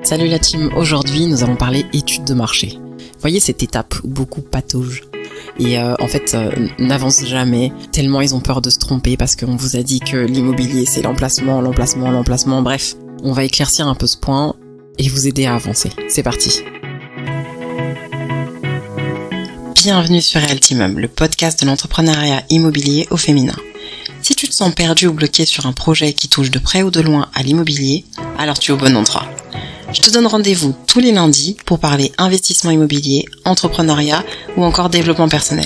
Salut la team, aujourd'hui nous allons parler études de marché. Vous voyez cette étape où beaucoup pataugent et n'avancent jamais, tellement ils ont peur de se tromper parce qu'on vous a dit que l'immobilier c'est l'emplacement, bref. On va éclaircir un peu ce point et vous aider à avancer. C'est parti. Bienvenue sur Realtimum, le podcast de l'entrepreneuriat immobilier au féminin. Si tu te sens perdu ou bloqué sur un projet qui touche de près ou de loin à l'immobilier, alors tu es au bon endroit. Je te donne rendez-vous tous les lundis pour parler investissement immobilier, entrepreneuriat ou encore développement personnel.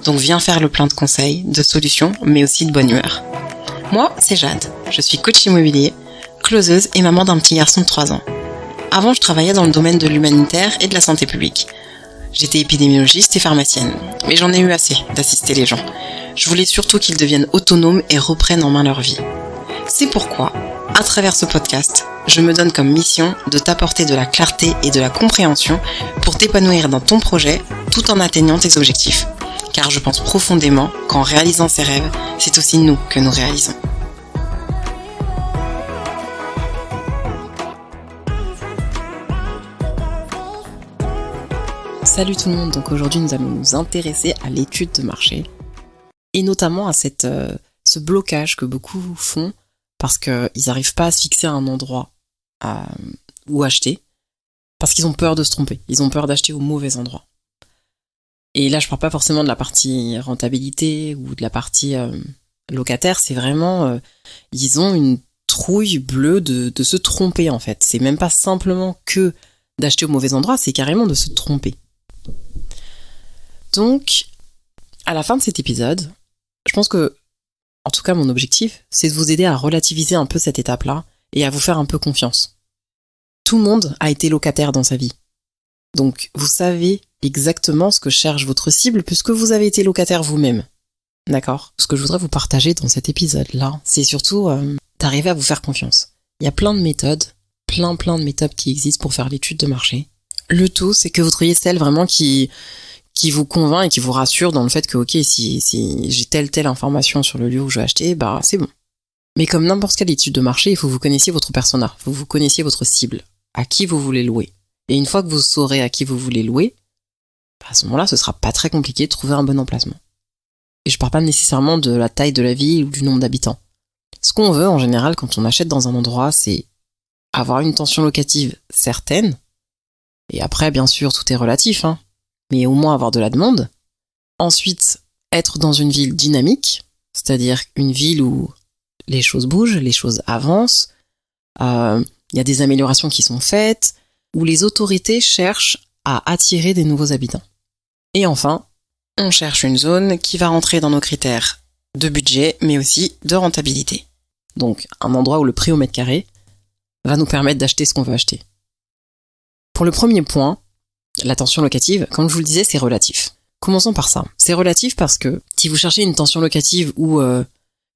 Donc viens faire le plein de conseils, de solutions, mais aussi de bonne humeur. Moi, c'est Jade. Je suis coach immobilier, closeuse et maman d'un petit garçon de 3 ans. Avant, je travaillais dans le domaine de l'humanitaire et de la santé publique. J'étais épidémiologiste et pharmacienne, mais j'en ai eu assez d'assister les gens. Je voulais surtout qu'ils deviennent autonomes et reprennent en main leur vie. C'est pourquoi, à travers ce podcast, je me donne comme mission de t'apporter de la clarté et de la compréhension pour t'épanouir dans ton projet tout en atteignant tes objectifs. Car je pense profondément qu'en réalisant ses rêves, c'est aussi nous que nous réalisons. Salut tout le monde, donc aujourd'hui nous allons nous intéresser à l'étude de marché et notamment à ce blocage que beaucoup font parce qu'ils n'arrivent pas à se fixer à un endroit où acheter, parce qu'ils ont peur de se tromper, ils ont peur d'acheter au mauvais endroit. Et là je parle pas forcément de la partie rentabilité ou de la partie locataire, c'est vraiment, ils ont une trouille bleue de se tromper en fait. C'est même pas simplement que d'acheter au mauvais endroit, c'est carrément de se tromper. Donc, à la fin de cet épisode, je pense que, en tout cas mon objectif, c'est de vous aider à relativiser un peu cette étape-là et à vous faire un peu confiance. Tout le monde a été locataire dans sa vie. Donc, vous savez exactement ce que cherche votre cible puisque vous avez été locataire vous-même. D'accord ? Ce que je voudrais vous partager dans cet épisode-là, c'est surtout d'arriver à vous faire confiance. Il y a plein de méthodes, plein de méthodes qui existent pour faire l'étude de marché. Le tout, c'est que vous trouviez celle vraiment qui vous convainc et qui vous rassure dans le fait que, ok, si j'ai telle information sur le lieu où je vais acheter, bah c'est bon. Mais comme n'importe quelle étude de marché, il faut que vous connaissiez votre persona, il faut que vous connaissiez votre cible, à qui vous voulez louer. Et une fois que vous saurez à qui vous voulez louer, bah à ce moment-là, ce sera pas très compliqué de trouver un bon emplacement. Et je parle pas nécessairement de la taille de la ville ou du nombre d'habitants. Ce qu'on veut, en général, quand on achète dans un endroit, c'est avoir une tension locative certaine. Et après, bien sûr, tout est relatif, mais au moins avoir de la demande. Ensuite, être dans une ville dynamique, c'est-à-dire une ville où les choses bougent, les choses avancent, il y a des améliorations qui sont faites, où les autorités cherchent à attirer des nouveaux habitants. Et enfin, on cherche une zone qui va rentrer dans nos critères de budget, mais aussi de rentabilité. Donc, un endroit où le prix au mètre carré va nous permettre d'acheter ce qu'on veut acheter. Pour le premier point, la tension locative, comme je vous le disais, c'est relatif. Commençons par ça. C'est relatif parce que si vous cherchez une tension locative où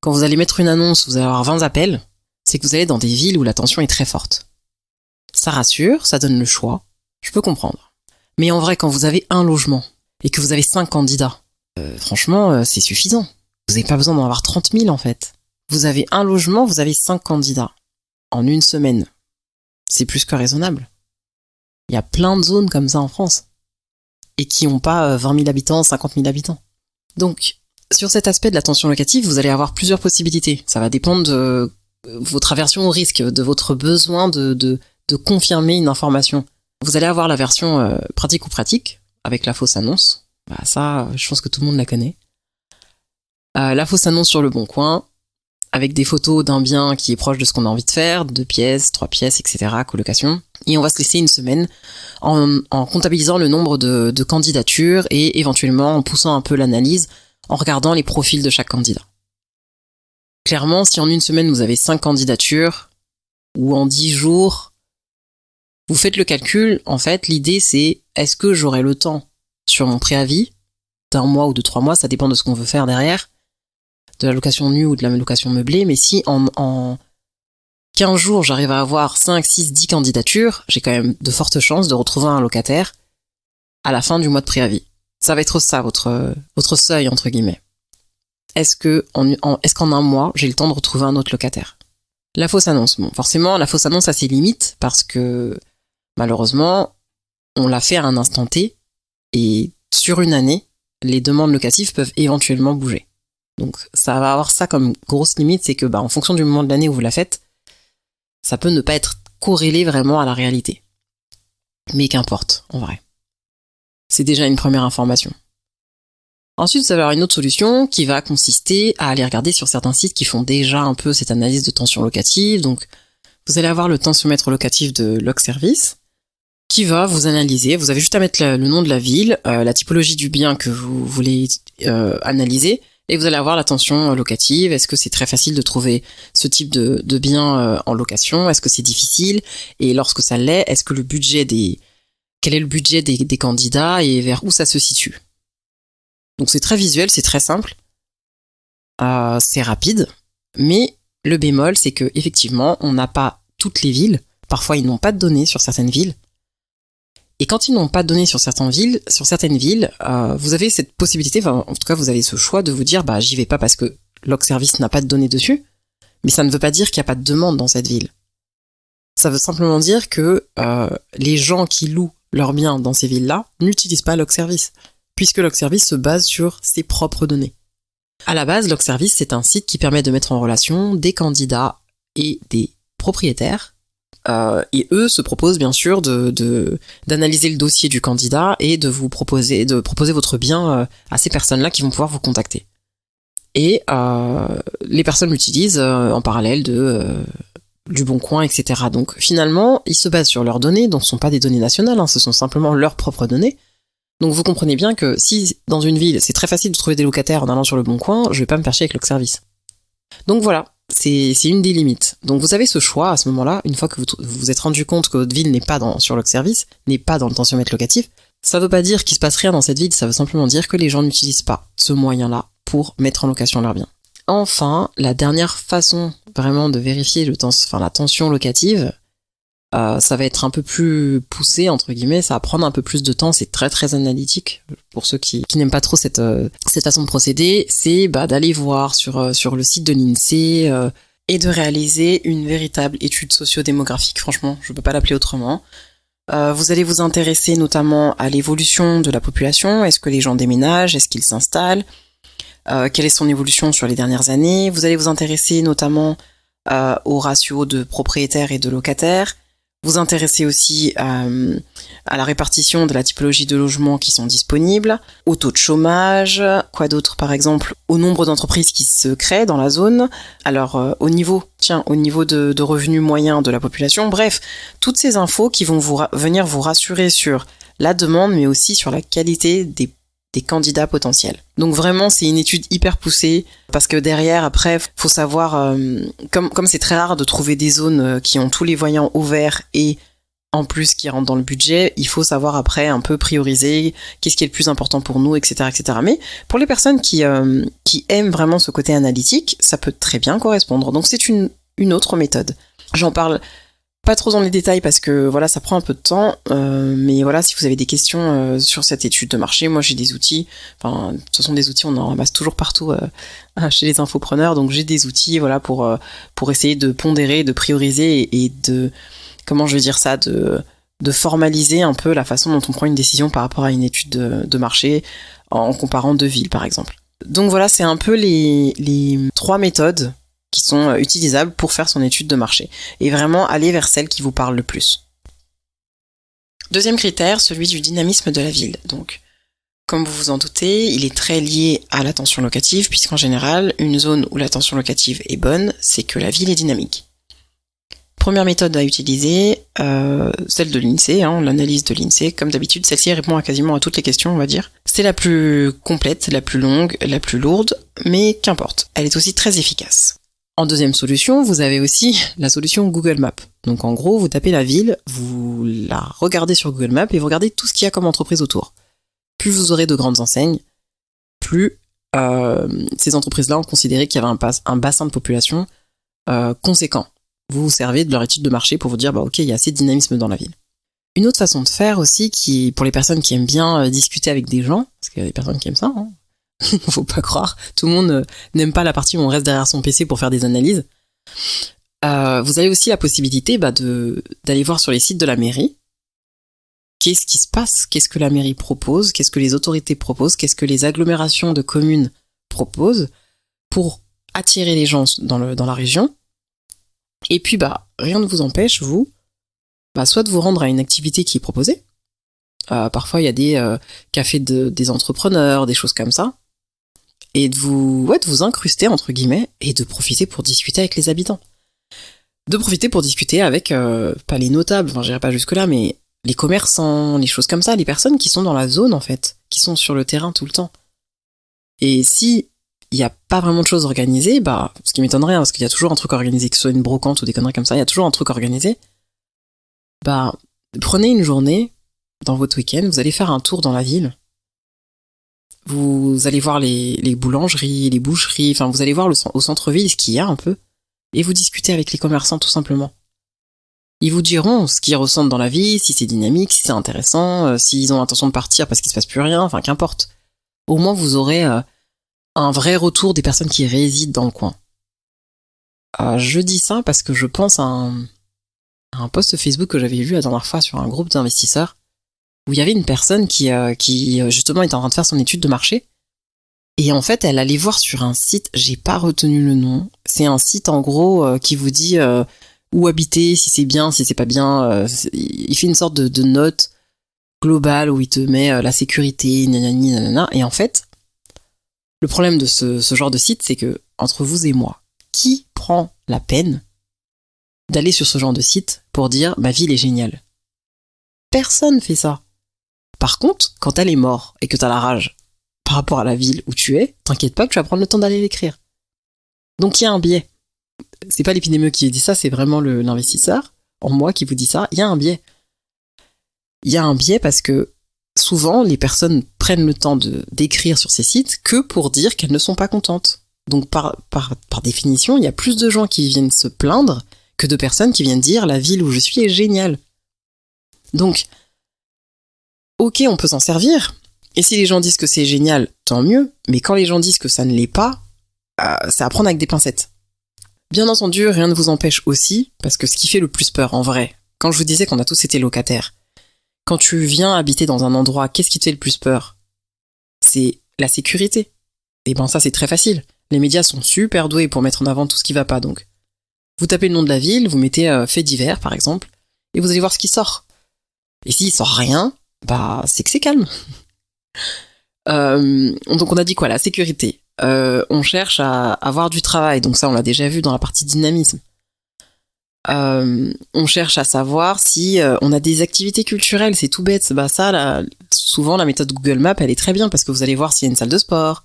quand vous allez mettre une annonce, vous allez avoir 20 appels, c'est que vous allez dans des villes où la tension est très forte. Ça rassure, ça donne le choix, je peux comprendre. Mais en vrai, quand vous avez un logement et que vous avez 5 candidats, franchement, c'est suffisant. Vous n'avez pas besoin d'en avoir 30 000 en fait. Vous avez un logement, vous avez 5 candidats. En une semaine, c'est plus que raisonnable. Il y a plein de zones comme ça en France et qui n'ont pas 20 000 habitants, 50 000 habitants. Donc, sur cet aspect de la tension locative, vous allez avoir plusieurs possibilités. Ça va dépendre de votre aversion au risque, de votre besoin de confirmer une information. Vous allez avoir la version pratique ou pratique, avec la fausse annonce. Bah, ça, je pense que tout le monde la connaît. La fausse annonce sur le Bon Coin, avec des photos d'un bien qui est proche de ce qu'on a envie de faire, 2 pièces, 3 pièces, etc., colocation. Et on va se laisser une semaine en comptabilisant le nombre de candidatures et éventuellement en poussant un peu l'analyse, en regardant les profils de chaque candidat. Clairement, si en une semaine vous avez 5 candidatures, ou en 10 jours, vous faites le calcul, en fait, l'idée c'est, est-ce que j'aurai le temps sur mon préavis, d'1 mois ou de 3 mois, ça dépend de ce qu'on veut faire derrière, de la location nue ou de la location meublée, mais si en 15 jours j'arrive à avoir 5, 6, 10 candidatures, j'ai quand même de fortes chances de retrouver un locataire à la fin du mois de préavis. Ça va être ça, votre seuil, entre guillemets. Est-ce qu'en 1 mois, j'ai le temps de retrouver un autre locataire ? La fausse annonce. Bon, forcément, la fausse annonce a ses limites parce que Malheureusement, on l'a fait à un instant T, et sur une année, les demandes locatives peuvent éventuellement bouger. Donc ça va avoir ça comme grosse limite, c'est que en fonction du moment de l'année où vous la faites, ça peut ne pas être corrélé vraiment à la réalité. Mais qu'importe, en vrai. C'est déjà une première information. Ensuite, vous allez avoir une autre solution qui va consister à aller regarder sur certains sites qui font déjà un peu cette analyse de tension locative. Donc, vous allez avoir le tensiomètre locatif de Locservice qui va vous analyser. Vous avez juste à mettre le nom de la ville, la typologie du bien que vous voulez analyser, et vous allez avoir la tension locative. Est-ce que c'est très facile de trouver ce type de bien en location? Est-ce que c'est difficile? Et lorsque ça l'est, est-ce que quel est le budget des candidats et vers où ça se situe? Donc c'est très visuel, c'est très simple, c'est rapide, mais le bémol, c'est que effectivement, on n'a pas toutes les villes. Parfois, ils n'ont pas de données sur certaines villes. Et quand ils n'ont pas de données sur certaines villes, vous avez cette possibilité, en tout cas, vous avez ce choix de vous dire, j'y vais pas parce que Locservice n'a pas de données dessus, mais ça ne veut pas dire qu'il n'y a pas de demande dans cette ville. Ça veut simplement dire que les gens qui louent leurs biens dans ces villes-là n'utilisent pas Locservice, puisque Locservice se base sur ses propres données. À la base, Locservice, c'est un site qui permet de mettre en relation des candidats et des propriétaires, et eux se proposent bien sûr d'analyser le dossier du candidat et de proposer votre bien à ces personnes-là qui vont pouvoir vous contacter. Et les personnes l'utilisent en parallèle du Boncoin, etc. Donc finalement, ils se basent sur leurs données, donc ce ne sont pas des données nationales, ce sont simplement leurs propres données. Donc vous comprenez bien que si dans une ville, c'est très facile de trouver des locataires en allant sur le Boncoin, je vais pas me faire chier avec Locservice. Donc voilà, c'est une des limites. Donc vous avez ce choix à ce moment-là, une fois que vous vous êtes rendu compte que votre ville n'est pas sur Locservice, n'est pas dans le tensiomètre locatif. Ça veut pas dire qu'il se passe rien dans cette ville, ça veut simplement dire que les gens n'utilisent pas ce moyen-là pour mettre en location leurs biens. Enfin, la dernière façon vraiment de vérifier la tension locative, ça va être un peu plus poussé, entre guillemets, ça va prendre un peu plus de temps, c'est très très analytique. Pour ceux qui n'aiment pas trop cette façon de procéder, c'est d'aller voir sur le site de l'INSEE et de réaliser une véritable étude socio-démographique. Franchement, je peux pas l'appeler autrement. Vous allez vous intéresser notamment à l'évolution de la population. Est-ce que les gens déménagent? Est-ce qu'ils s'installent? Quelle est son évolution sur les dernières années? Vous allez vous intéresser notamment au ratio de propriétaires et de locataires. Vous intéressez aussi à la répartition de la typologie de logements qui sont disponibles, au taux de chômage, quoi d'autre par exemple, au nombre d'entreprises qui se créent dans la zone, alors au niveau de revenus moyens de la population, bref, toutes ces infos qui vont venir vous rassurer sur la demande mais aussi sur la qualité des candidats potentiels. Donc vraiment, c'est une étude hyper poussée parce que derrière, après, faut savoir, comme c'est très rare de trouver des zones qui ont tous les voyants au vert et en plus qui rentrent dans le budget, il faut savoir après un peu prioriser qu'est-ce qui est le plus important pour nous, etc., etc. Mais pour les personnes qui aiment vraiment ce côté analytique, ça peut très bien correspondre. Donc c'est une autre méthode. J'en parle pas trop dans les détails parce que voilà, ça prend un peu de temps, mais voilà, si vous avez des questions sur cette étude de marché, moi j'ai des outils, de toute façon des outils on en ramasse toujours partout chez les infopreneurs, donc j'ai des outils voilà pour essayer de pondérer, de prioriser et de, comment je vais dire ça, de formaliser un peu la façon dont on prend une décision par rapport à une étude de marché en comparant deux villes par exemple. Donc voilà, c'est un peu les trois méthodes qui sont utilisables pour faire son étude de marché et vraiment aller vers celle qui vous parle le plus. Deuxième critère, celui du dynamisme de la ville. Donc, comme vous vous en doutez, il est très lié à la tension locative puisqu'en général, une zone où la tension locative est bonne, c'est que la ville est dynamique. Première méthode à utiliser, celle de l'INSEE, l'analyse de l'INSEE. Comme d'habitude, celle-ci répond à quasiment à toutes les questions, on va dire. C'est la plus complète, la plus longue, la plus lourde, mais qu'importe. Elle est aussi très efficace. En deuxième solution, vous avez aussi la solution Google Maps. Donc en gros, vous tapez la ville, vous la regardez sur Google Maps et vous regardez tout ce qu'il y a comme entreprise autour. Plus vous aurez de grandes enseignes, plus ces entreprises-là ont considéré qu'il y avait un bassin de population conséquent. Vous vous servez de leur étude de marché pour vous dire, ok, il y a assez de dynamisme dans la ville. Une autre façon de faire aussi, qui pour les personnes qui aiment bien discuter avec des gens, parce qu'il y a des personnes qui aiment ça, faut pas croire, tout le monde n'aime pas la partie où on reste derrière son PC pour faire des analyses. Vous avez aussi la possibilité d'aller voir sur les sites de la mairie qu'est-ce qui se passe, qu'est-ce que la mairie propose, qu'est-ce que les autorités proposent, qu'est-ce que les agglomérations de communes proposent pour attirer les gens dans la région. Et puis, rien ne vous empêche, vous, soit de vous rendre à une activité qui est proposée. Parfois, il y a des cafés des entrepreneurs, des choses comme ça. Et de vous incruster, entre guillemets, et de profiter pour discuter avec les habitants. De profiter pour discuter avec, pas les notables, j'irai pas jusque-là, mais les commerçants, les choses comme ça, les personnes qui sont dans la zone, en fait, qui sont sur le terrain tout le temps. Et si il n'y a pas vraiment de choses organisées, ce qui m'étonnerait, parce qu'il y a toujours un truc organisé, que ce soit une brocante ou des conneries comme ça, il y a toujours un truc organisé, prenez une journée dans votre week-end, vous allez faire un tour dans la ville, vous allez voir les boulangeries, les boucheries, vous allez voir au centre-ville ce qu'il y a un peu, et vous discutez avec les commerçants tout simplement. Ils vous diront ce qu'ils ressentent dans la vie, si c'est dynamique, si c'est intéressant, s'ils ont l'intention de partir parce qu'il se passe plus rien, qu'importe. Au moins vous aurez un vrai retour des personnes qui résident dans le coin. Je dis ça parce que je pense à un post Facebook que j'avais vu la dernière fois sur un groupe d'investisseurs, où il y avait une personne qui justement était en train de faire son étude de marché, et en fait elle allait voir sur un site, j'ai pas retenu le nom, c'est un site en gros qui vous dit où habiter, si c'est bien, si c'est pas bien, il fait une sorte de note globale où il te met la sécurité, nanani, nanana, et en fait, le problème de ce genre de site, c'est que, entre vous et moi, qui prend la peine d'aller sur ce genre de site pour dire « ma ville est géniale ». Personne fait ça. Par contre, quand elle est morte et que t'as la rage par rapport à la ville où tu es, t'inquiète pas que tu vas prendre le temps d'aller l'écrire. Donc il y a un biais. C'est pas l'épidémiologue qui dit ça, c'est vraiment l'investisseur en moi qui vous dit ça. Il y a un biais. Il y a un biais parce que souvent, les personnes prennent le temps d'écrire sur ces sites que pour dire qu'elles ne sont pas contentes. Donc, par définition, il y a plus de gens qui viennent se plaindre que de personnes qui viennent dire « la ville où je suis est géniale ». Donc, ok, on peut s'en servir, et si les gens disent que c'est génial, tant mieux, mais quand les gens disent que ça ne l'est pas, c'est à prendre avec des pincettes. Bien entendu, rien ne vous empêche aussi, parce que ce qui fait le plus peur, en vrai, quand je vous disais qu'on a tous été locataires, quand tu viens habiter dans un endroit, qu'est-ce qui te fait le plus peur ? C'est la sécurité. Et ça c'est très facile. Les médias sont super doués pour mettre en avant tout ce qui va pas, donc. Vous tapez le nom de la ville, vous mettez faits divers par exemple, et vous allez voir ce qui sort. Et s'il sort rien, c'est que c'est calme. Donc on a dit quoi ? La sécurité. On cherche à avoir du travail, donc ça on l'a déjà vu dans la partie dynamisme. On cherche à savoir si on a des activités culturelles, c'est tout bête. Souvent la méthode Google Maps elle est très bien parce que vous allez voir s'il y a une salle de sport,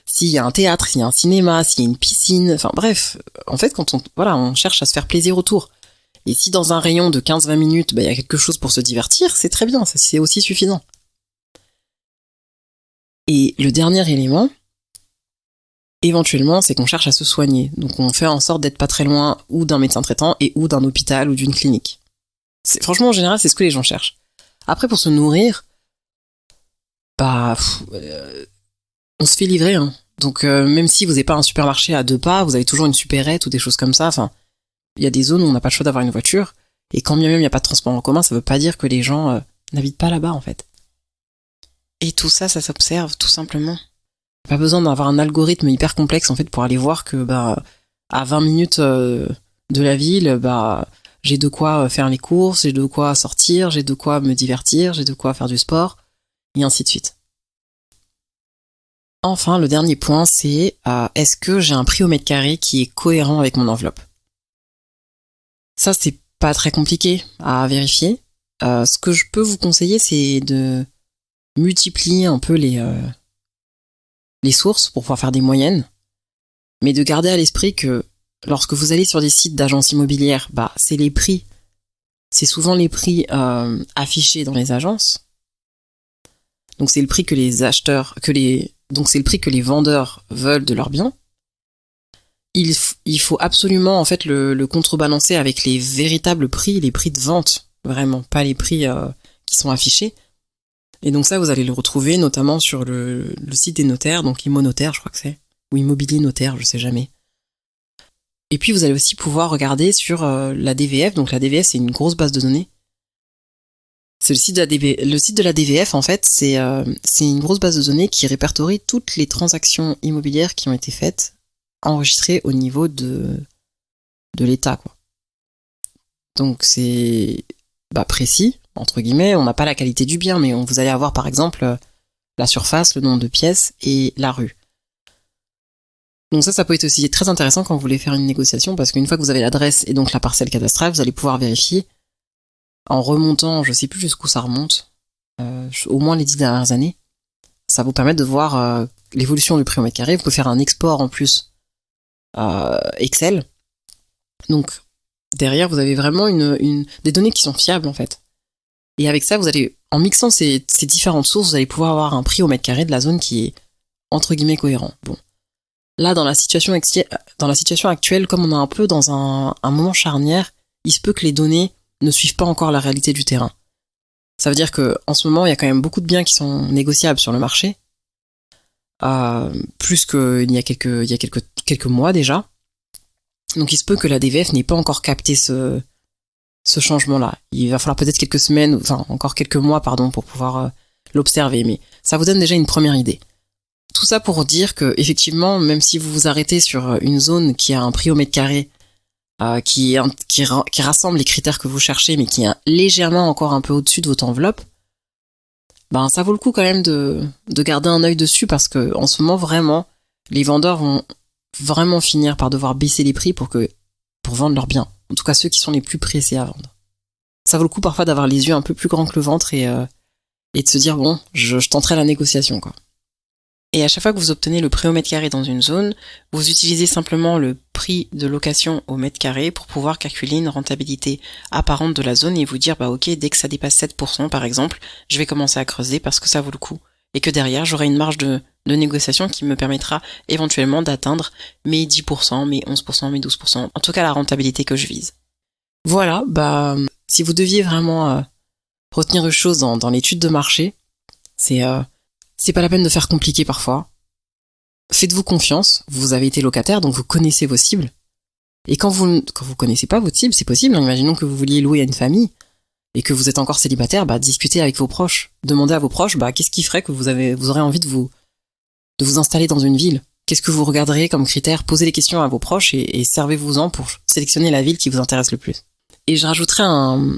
s'il y a un théâtre, s'il y a un cinéma, s'il y a une piscine, bref, en fait quand on cherche à se faire plaisir autour. Et si dans un rayon de 15-20 minutes, il y a quelque chose pour se divertir, c'est très bien, c'est aussi suffisant. Et le dernier élément, éventuellement, c'est qu'on cherche à se soigner. Donc on fait en sorte d'être pas très loin ou d'un médecin traitant et ou d'un hôpital ou d'une clinique. Franchement, en général, c'est ce que les gens cherchent. Après, pour se nourrir, on se fait livrer. Hein. Donc même si vous n'avez pas un supermarché à 2 pas, vous avez toujours une supérette ou des choses comme ça. Il y a des zones où on n'a pas le choix d'avoir une voiture. Et quand bien même il n'y a pas de transport en commun, ça veut pas dire que les gens n'habitent pas là-bas, en fait. Et tout ça, ça s'observe, tout simplement. Pas besoin d'avoir un algorithme hyper complexe en fait pour aller voir que à 20 minutes de la ville, j'ai de quoi faire les courses, j'ai de quoi sortir, j'ai de quoi me divertir, j'ai de quoi faire du sport, et ainsi de suite. Enfin, le dernier point, c'est est-ce que j'ai un prix au mètre carré qui est cohérent avec mon enveloppe ? Ça, c'est pas très compliqué à vérifier. Ce que je peux vous conseiller, c'est de multiplier un peu les sources pour pouvoir faire des moyennes, mais de garder à l'esprit que lorsque vous allez sur des sites d'agences immobilières, c'est les prix, c'est souvent les prix affichés dans les agences. Donc c'est le prix que les acheteurs, donc c'est le prix que les vendeurs veulent de leurs biens. Il faut absolument en fait le contrebalancer avec les véritables prix, les prix de vente, vraiment, pas les prix qui sont affichés. Et donc ça, vous allez le retrouver notamment sur le site des notaires, donc Immonotaire, je crois que c'est, ou Immobilier Notaire, je sais jamais. Et puis vous allez aussi pouvoir regarder sur la DVF, donc la DVF c'est une grosse base de données, C'est le site de la DVF, en fait, c'est une grosse base de données qui répertorie toutes les transactions immobilières qui ont été faites, enregistrées au niveau de l'État, quoi. Donc c'est précis, entre guillemets, on n'a pas la qualité du bien, mais vous allez avoir par exemple la surface, le nombre de pièces et la rue. Donc ça peut être aussi très intéressant quand vous voulez faire une négociation, parce qu'une fois que vous avez l'adresse et donc la parcelle cadastrale, vous allez pouvoir vérifier en remontant, je sais plus jusqu'où ça remonte, au moins les 10 dernières années. Ça vous permet de voir l'évolution du prix au mètre carré. Vous pouvez faire un export en plus Excel. Donc derrière, vous avez vraiment des données qui sont fiables en fait. Et avec ça, vous allez, en mixant ces différentes sources, vous allez pouvoir avoir un prix au mètre carré de la zone qui est entre guillemets cohérent. Bon, là dans la situation actuelle, comme on est un peu dans un moment charnière, il se peut que les données ne suivent pas encore la réalité du terrain. Ça veut dire que en ce moment, il y a quand même beaucoup de biens qui sont négociables sur le marché, plus qu'il y a quelques mois déjà. Donc il se peut que la DVF n'ait pas encore capté ce changement-là. Il va falloir peut-être quelques semaines, enfin encore quelques mois, pour pouvoir l'observer. Mais ça vous donne déjà une première idée. Tout ça pour dire que effectivement, même si vous vous arrêtez sur une zone qui a un prix au mètre carré, qui rassemble les critères que vous cherchez, mais qui est légèrement encore un peu au-dessus de votre enveloppe, ça vaut le coup quand même de garder un œil dessus, parce que en ce moment vraiment, les vendeurs vont vraiment finir par devoir baisser les prix pour vendre leurs biens. En tout cas, ceux qui sont les plus pressés à vendre. Ça vaut le coup parfois d'avoir les yeux un peu plus grands que le ventre et de se dire bon, je tenterai la négociation, quoi. Et à chaque fois que vous obtenez le prix au mètre carré dans une zone, vous utilisez simplement le prix de location au mètre carré pour pouvoir calculer une rentabilité apparente de la zone et vous dire ok, dès que ça dépasse 7% par exemple, je vais commencer à creuser parce que ça vaut le coup. Et que derrière, j'aurai une marge de négociation qui me permettra éventuellement d'atteindre mes 10%, mes 11%, mes 12%, en tout cas la rentabilité que je vise. Voilà, si vous deviez vraiment retenir une chose dans l'étude de marché, c'est pas la peine de faire compliqué parfois. Faites-vous confiance, vous avez été locataire, donc vous connaissez vos cibles. Et quand vous connaissez pas votre cible, c'est possible, imaginons que vous vouliez louer à une famille, et que vous êtes encore célibataire, discutez avec vos proches. Demandez à vos proches, qu'est-ce qui ferait que vous aurez envie de vous installer dans une ville? Qu'est-ce que vous regarderez comme critère? Posez les questions à vos proches et servez-vous-en pour sélectionner la ville qui vous intéresse le plus. Et je rajouterai un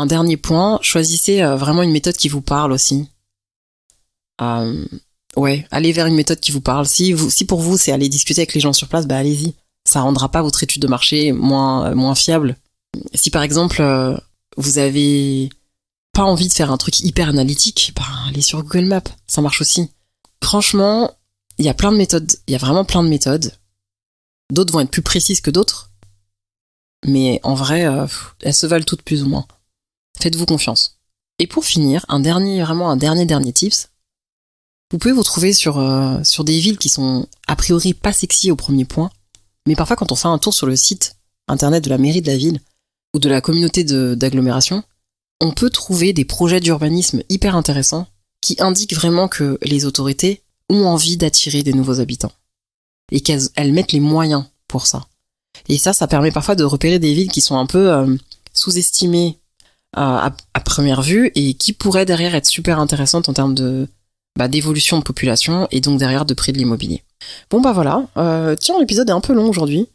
dernier point, choisissez vraiment une méthode qui vous parle aussi. Allez vers une méthode qui vous parle. Si pour vous c'est aller discuter avec les gens sur place, allez-y. Ça rendra pas votre étude de marché moins fiable. Si par exemple vous avez pas envie de faire un truc hyper analytique, allez sur Google Maps, ça marche aussi. Franchement, il y a plein de méthodes, il y a vraiment plein de méthodes. D'autres vont être plus précises que d'autres, mais en vrai, elles se valent toutes plus ou moins. Faites-vous confiance. Et pour finir, un dernier tips. Vous pouvez vous trouver sur des villes qui sont a priori pas sexy au premier point, mais parfois quand on fait un tour sur le site internet de la mairie de la ville ou de la communauté d'agglomération, on peut trouver des projets d'urbanisme hyper intéressants qui indiquent vraiment que les autorités ont envie d'attirer des nouveaux habitants et qu'elles mettent les moyens pour ça. Et ça permet parfois de repérer des villes qui sont un peu sous-estimées à première vue et qui pourraient derrière être super intéressantes en termes d'évolution de population et donc derrière de prix de l'immobilier. Bon voilà, tiens, l'épisode est un peu long aujourd'hui.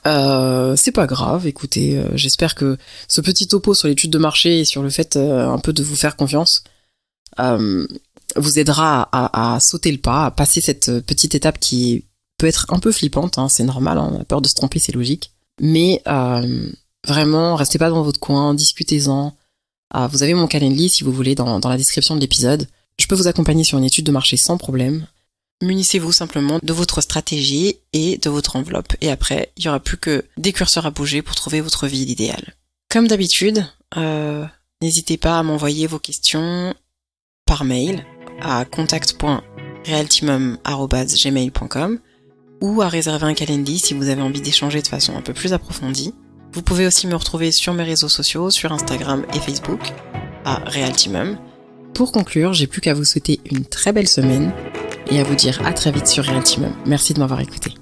C'est pas grave, écoutez, j'espère que ce petit topo sur l'étude de marché et sur le fait un peu de vous faire confiance vous aidera à sauter le pas, à passer cette petite étape qui peut être un peu flippante, c'est normal, on a peur de se tromper, c'est logique, mais vraiment, restez pas dans votre coin, discutez-en. Vous avez mon Calendly si vous voulez dans la description de l'épisode. Je peux vous accompagner sur une étude de marché sans problème. Munissez-vous simplement de votre stratégie et de votre enveloppe. Et après, il n'y aura plus que des curseurs à bouger pour trouver votre ville idéale. Comme d'habitude, n'hésitez pas à m'envoyer vos questions par mail à contact.realtimum@gmail.com ou à réserver un Calendly si vous avez envie d'échanger de façon un peu plus approfondie. Vous pouvez aussi me retrouver sur mes réseaux sociaux, sur Instagram et Facebook, à Realtimum. Pour conclure, j'ai plus qu'à vous souhaiter une très belle semaine et à vous dire à très vite sur Realtimum. Merci de m'avoir écouté.